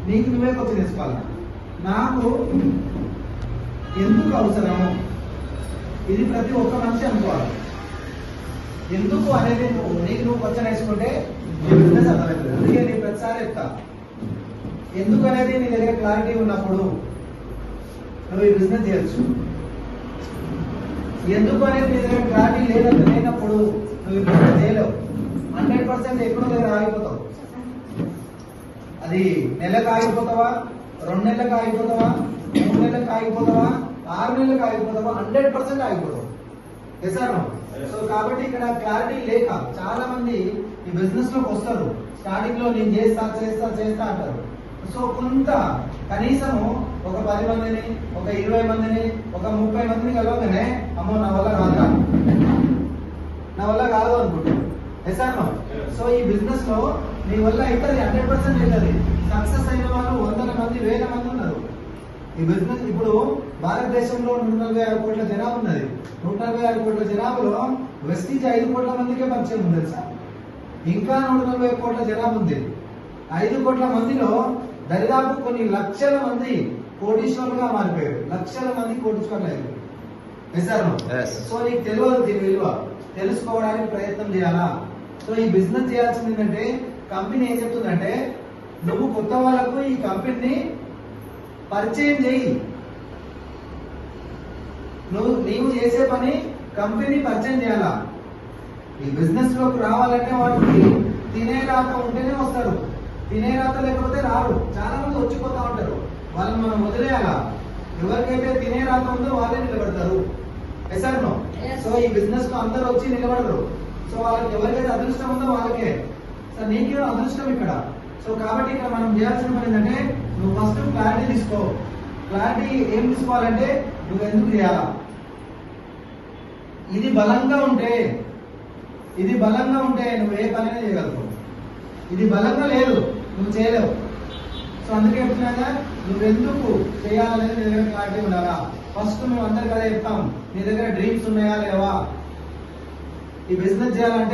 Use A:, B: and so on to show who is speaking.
A: నీకు నువ్వే కొంచెం తెలుసుకోవాలి. నాకు ఎందుకు అవసరము, ఇది ప్రతి ఒక్క మనిషి అనుకోవాలి. ఎందుకు అనేది నీకు నువ్వు కొంచెం వేసుకుంటే నీ బిజినెస్ అర్థమవుతుంది. అందుకే నీ ప్రతిసారి చెప్తా, ఎందుకు అనేది నీ దగ్గర క్లారిటీ ఉన్నప్పుడు నువ్వు ఈ బిజినెస్ చేయొచ్చు. ఎందుకు అనేది నీ దగ్గర క్లారిటీ లేనప్పుడు నువ్వు ఈ బిజినెస్ చేయలేవు. 100% ఎక్కడో దగ్గర ఆగిపోతావు. అది నెలకు ఆగిపోతావా, 2 నెలలకు ఆగిపోతావా, 3 నెలలకు ఆగిపోతావా, 6 నెలలకు ఆగిపోతావా, 100% ఆగిపోతావు. సార్ సో కాబట్టి ఇక్కడ క్లారిటీ లేక చాలా మంది ఈ బిజినెస్ లోకి వస్తారు. స్టార్టింగ్ లో నేను చేస్తా చేస్తా చేస్తా అంటారు. సో కొంత కనీసము ఒక 10 మందిని, ఒక 20 మందిని, ఒక 30 మందిని కలవగానే అమ్మో నా వల్ల కాదు, నా వల్ల కాదు అనుకుంటాను. ఎసాను సో ఈ బిజినెస్ లో మీ వల్ల అవుతుంది, 100% అవుతుంది. సక్సెస్ అయిన వాళ్ళు 100 మంది 1000 మంది ఉన్నారు. ఈ బిజినెస్ ఇప్పుడు భారతదేశంలో 146 కోట్ల జనాభా ఉన్నది. 146 కోట్ల జనాభాలో వెస్టీజ్ 5 కోట్ల మందికే పరిచయం ఉంది సార్. ఇంకా 140 కోట్ల జనాభా ఉంది. 5 కోట్ల మందిలో దరిదాపు కొన్ని లక్షల మంది కోటీశ్వరులుగా మారిపోయారు. లక్షల మంది కోటీశ్వరులు అయ్యారు. సో నీకు తెలియదు దీని విలువ, తెలుసుకోవడానికి ప్రయత్నం చేయాలా. సో ఈ బిజినెస్ చేయాల్సింది ఏంటంటే, కంపెనీ ఏం చెప్తుందంటే నువ్వు కొత్త వాళ్ళకు ఈ కంపెనీని పరిచయం చేయి. నీవు చేసే పని కంపెనీ పరిచయం చేయాలా. ఈ బిజినెస్ లోకి రావాలంటే వాటికి తినే రాత ఉంటేనే వస్తారు, తినే రాత లేకపోతే రారు. చాలా మంది వచ్చిపోతా ఉంటారు, వాళ్ళని మనం వదిలేయాలా. ఎవరికైతే తినే రాత ఉందో వాళ్ళే నిలబడతారు. ఎసార్ నో సో ఈ బిజినెస్ లో అందరూ వచ్చి నిలబడరు. సో వాళ్ళకి ఎవరికైతే అదృష్టం ఉందో వాళ్ళకే. సో నీకే అదృష్టం ఇక్కడ. సో కాబట్టి ఇక్కడ మనం చేయాల్సిన పని ఏంటంటే, నువ్వు ఫస్ట్ క్లారిటీ తీసుకో. క్లారిటీ ఏం తీసుకోవాలంటే నువ్వు ఎందుకు చేయాలా. ఇది బలంగా ఉంటే నువ్వు ఏ పనైనా చేయగలుగుతావు. ఇది బలంగా లేదు, నువ్వు చేయలేవు. సో అందుకే చెప్తున్నాగా, నువ్వెందుకు చేయాలనేది నీ దగ్గర క్లారిటీ ఉండాలా. ఫస్ట్ మేము అందరు కదా చెప్తాం, నీ దగ్గర డ్రీమ్స్ ఉన్నాయా లేవా. ఈ బిజినెస్ చేయాలంటే